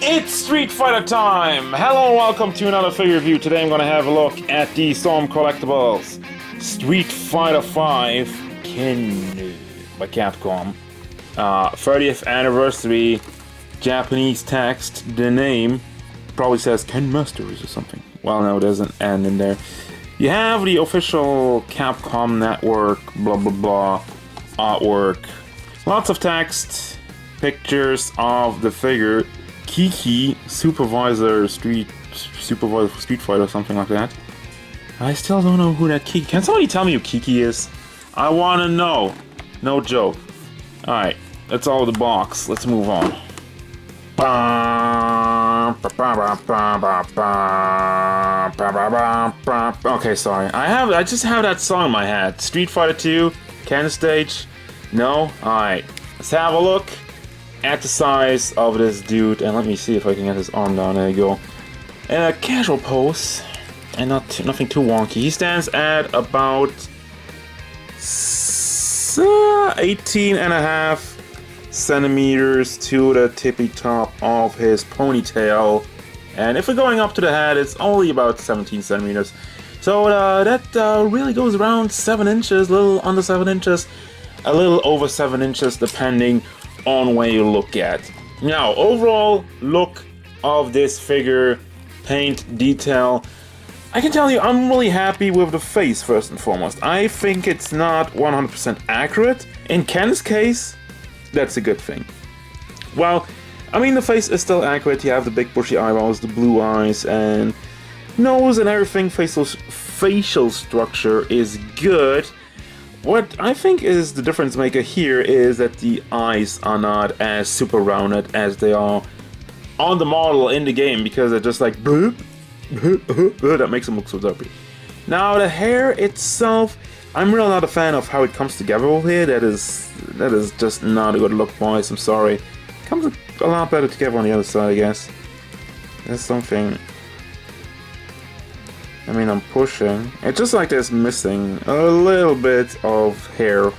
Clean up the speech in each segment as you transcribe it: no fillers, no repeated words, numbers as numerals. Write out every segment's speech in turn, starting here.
It's Street Fighter time! Hello and welcome to another figure review. Today I'm going to have a look at the Storm Collectibles Street Fighter V Ken by Capcom. 30th anniversary, Japanese text, the name probably says Ken Masters or something. Well, no, there's an N in there. You have the official Capcom network, blah blah blah, artwork. Lots of text, pictures of the figure. Kiki, supervisor for Street Fighter or something like that. I still don't know who that Kiki... Can somebody tell me who Kiki is? I wanna know. No joke. Alright, that's all the box. Let's move on. Okay, sorry. I just have that song in my head. Street Fighter 2, Ken stage. No? Alright. Let's have a look at the size of this dude, and let me see if I can get his arm down. There you go. In a casual pose, and nothing too wonky. He stands at about 18.5 centimeters to the tippy top of his ponytail, and if we're going up to the head, it's only about 17 centimeters. So that really goes around 7 inches, a little under 7 inches, a little over 7 inches, depending on where you look at. Now, overall look of this figure, paint, detail, I can tell you I'm really happy with the face first and foremost. I think it's not 100% accurate. In Ken's case, that's a good thing. Well, I mean, the face is still accurate. You have the big bushy eyebrows, the blue eyes, and nose and everything. Facial structure is good. What I think is the difference maker here is that the eyes are not as super rounded as they are on the model in the game, because they're just like boop, boop, boop, boop. That makes them look so derpy. Now the hair itself, I'm really not a fan of how it comes together over here. That is just not a good look, boys. I'm sorry. It comes a lot better together on the other side, I guess. There's something. I mean, I'm pushing. It's just like there's missing a little bit of hair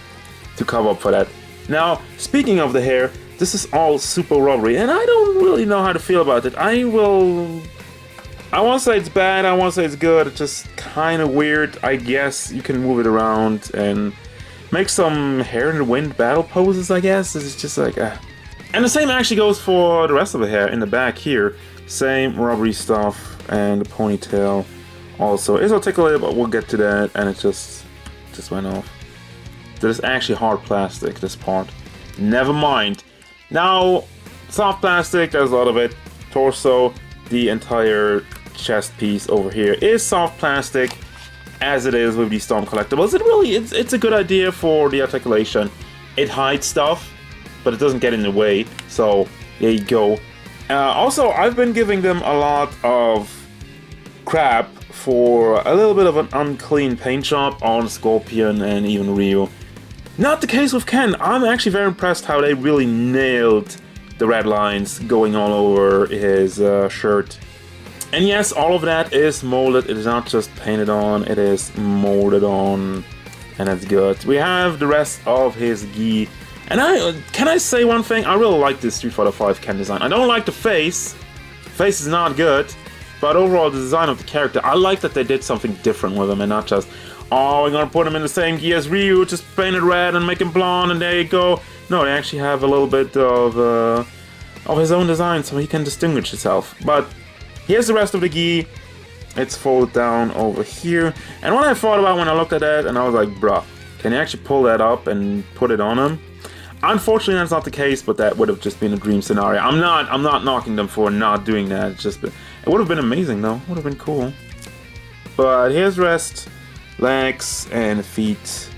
to cover up for that. Now, speaking of the hair, this is all super rubbery, and I don't really know how to feel about it. I won't say it's bad, I won't say it's good. It's just kind of weird. I guess you can move it around and make some hair in the wind battle poses, I guess. It's just like, And the same actually goes for the rest of the hair in the back here. Same rubbery stuff, and the ponytail. Also, it's articulated, but we'll get to that, and it just went off. That is actually hard plastic, this part. Never mind. Now, soft plastic, there's a lot of it. Torso, the entire chest piece over here is soft plastic, as it is with the Storm Collectibles. It's a good idea for the articulation. It hides stuff, but it doesn't get in the way, so there you go. Also, I've been giving them a lot of crap for a little bit of an unclean paint job on Scorpion and even Ryu. Not the case with Ken. I'm actually very impressed how they really nailed the red lines going all over his shirt. And yes, all of that is molded. It is not just painted on, it is molded on, and that's good. We have the rest of his gi. And can I say one thing? I really like this Street Fighter V Ken design. I don't like the face. The face is not good. But overall, the design of the character, I like that they did something different with him, and not just, oh, we're gonna put him in the same gear as Ryu, just paint it red and make him blonde, and there you go. No, they actually have a little bit of his own design, so he can distinguish himself. But here's the rest of the gi. It's folded down over here. And what I thought about when I looked at that, and I was like, bruh, can you actually pull that up and put it on him? Unfortunately, that's not the case, but that would have just been a dream scenario. I'm not knocking them for not doing that. It's just, it would have been amazing, though. It would have been cool. But here's wrist, legs, and feet.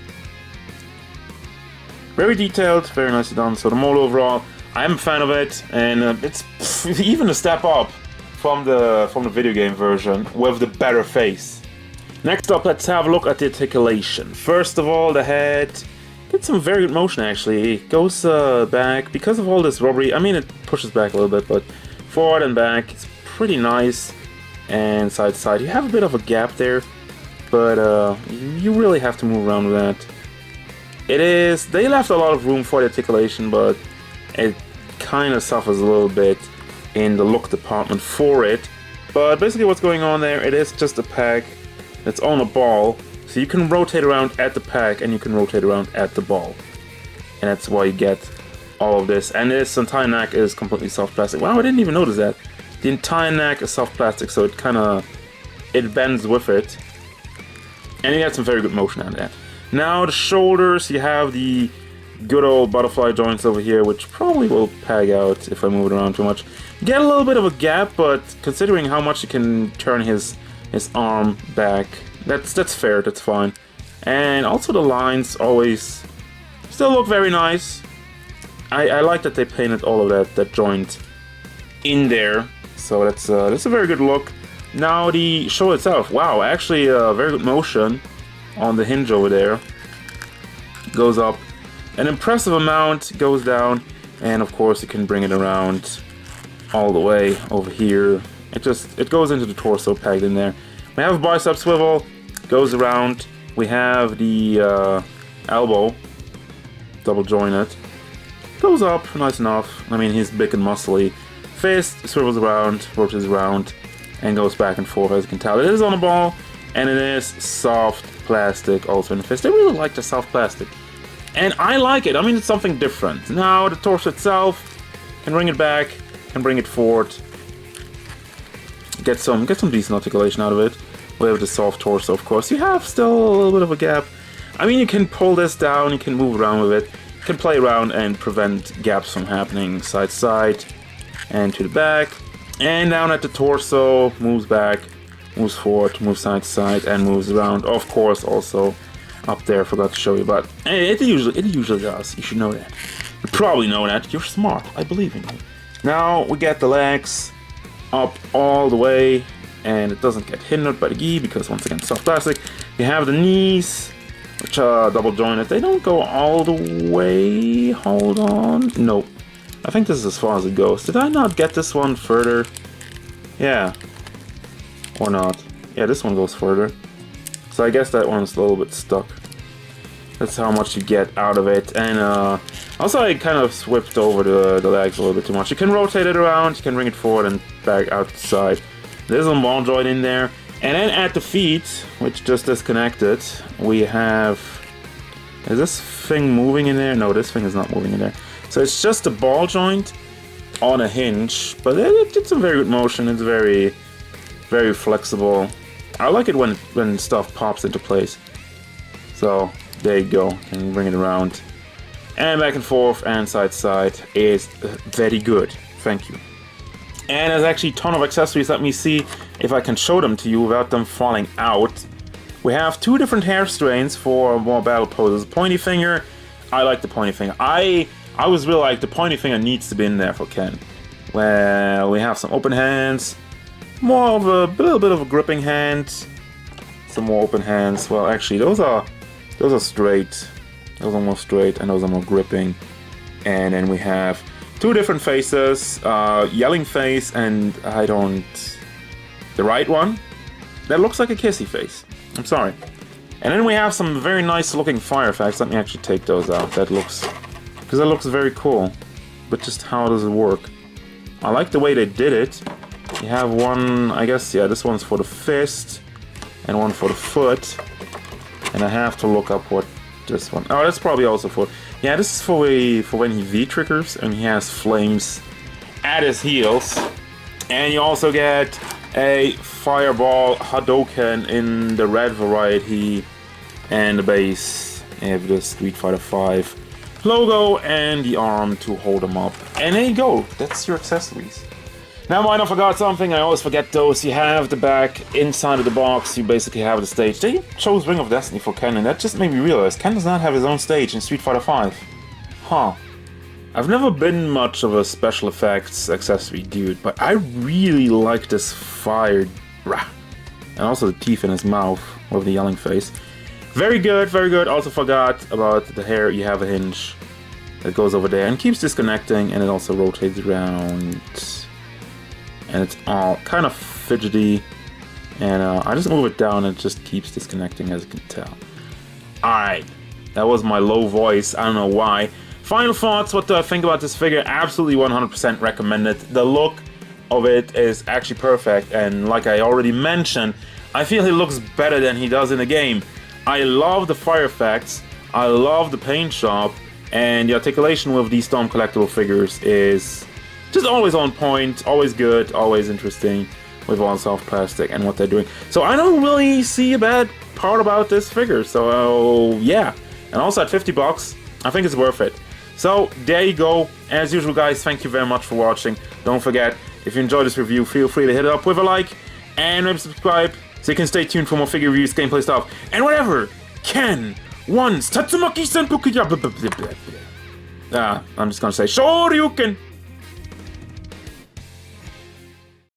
Very detailed, very nicely done. So the mold overall, I'm a fan of it, and it's even a step up from the video game version with the better face. Next up, let's have a look at the articulation. First of all, the head. It's some very good motion, actually. It goes back, because of all this rubbery, I mean, it pushes back a little bit, but forward and back, it's pretty nice. And side to side, you have a bit of a gap there, but you really have to move around with that. They left a lot of room for the articulation, but it kind of suffers a little bit in the look department for it. But basically what's going on there, it is just a pack that's on a ball. So you can rotate around at the pack and you can rotate around at the ball. And that's why you get all of this. And this entire neck is completely soft plastic. Wow, I didn't even notice that. The entire neck is soft plastic, so it bends with it. And you get some very good motion out of that. Now the shoulders, you have the good old butterfly joints over here, which probably will peg out if I move it around too much. You get a little bit of a gap, but considering how much you can turn his arm back, that's fair, that's fine. And also the lines always still look very nice. I like that they painted all of that joint in there, so that's a very good look. Now the show itself, wow, actually very good motion on the hinge over there. Goes up an impressive amount, goes down, and of course you can bring it around all the way over here. It goes into the torso pegged in there. We have a bicep swivel, goes around. We have the elbow, double jointed. Goes up, nice enough. I mean, he's big and muscly. Fist swivels around, rotates around, and goes back and forth, as you can tell. It is on a ball, and it is soft plastic also in the fist. I really like the soft plastic. And I like it. I mean, it's something different. Now, the torso itself, can bring it back, can bring it forward. Get some decent articulation out of it. We have the soft torso, of course. You have still a little bit of a gap. I mean, you can pull this down, you can move around with it. You can play around and prevent gaps from happening side to side and to the back. And down at the torso, moves back, moves forward, moves side to side, and moves around. Of course, also up there, forgot to show you, but it usually does. You should know that. You probably know that. You're smart. I believe in you. Now we get the legs up all the way, and it doesn't get hindered by the gi because once again, soft plastic. You have the knees, which are double jointed. They don't go all the way. Hold on. Nope. I think this is as far as it goes. Did I not get this one further? Yeah. Or not. Yeah, this one goes further. So I guess that one's a little bit stuck. That's how much you get out of it. And also I kind of swipped over the legs a little bit too much. You can rotate it around, you can bring it forward and back outside. There's a ball joint in there. And then at the feet, which just disconnected, we have... Is this thing moving in there? No, this thing is not moving in there. So it's just a ball joint on a hinge, but it gets some very good motion. It's very, very flexible. I like it when stuff pops into place. So there you go, and bring it around and back and forth and side to side. Is very good. Thank you. And there's actually a ton of accessories. Let me see if I can show them to you without them falling out. We have two different hair strains for more battle poses. Pointy finger. I like the pointy finger. I was really like the pointy finger needs to be in there for Ken. Well, we have some open hands. More of a little bit of a gripping hand. Some more open hands. Well, actually, those are straight. Those are more straight, and those are more gripping. And then we have two different faces. Yelling face, and the right one. That looks like a kissy face. I'm sorry. And then we have some very nice looking fire effects. Let me actually take those out. Because that looks very cool. But just how does it work? I like the way they did it. You have one, I guess, yeah, this one's for the fist. And one for the foot. And I have to look up what this one... Oh, that's probably also for... Yeah, this is for when he V-triggers and he has flames at his heels. And you also get a Fireball Hadouken in the red variety. And the base of the Street Fighter V logo and the arm to hold them up. And there you go. That's your accessories. Now, I might have forgot something. I always forget those. You have the back inside of the box. You basically have the stage. They chose Ring of Destiny for Ken, and that just made me realize Ken does not have his own stage in Street Fighter V. Huh. I've never been much of a special effects accessory dude, but I really like this fire. And also the teeth in his mouth with the yelling face. Very good, very good. Also forgot about the hair. You have a hinge that goes over there and keeps disconnecting, and it also rotates around. And it's all kind of fidgety. And I just move it down and it just keeps disconnecting, as you can tell. Alright, that was my low voice. I don't know why. Final thoughts, what do I think about this figure? Absolutely 100% recommend it. The look, of it is actually perfect, and like I already mentioned, I feel he looks better than he does in the game. I love the fire effects, I love the paint job, and the articulation with these Storm collectible figures is just always on point, always good, always interesting with all soft plastic and what they're doing. So I don't really see a bad part about this figure, so yeah. And also at 50 bucks, I think it's worth it. So there you go. As usual, guys, thank you very much for watching. Don't forget, if you enjoyed this review, feel free to hit it up with a like and maybe subscribe so you can stay tuned for more figure reviews, gameplay stuff, and whatever can once Tatsumaki-san I'm just gonna say Shoryuken!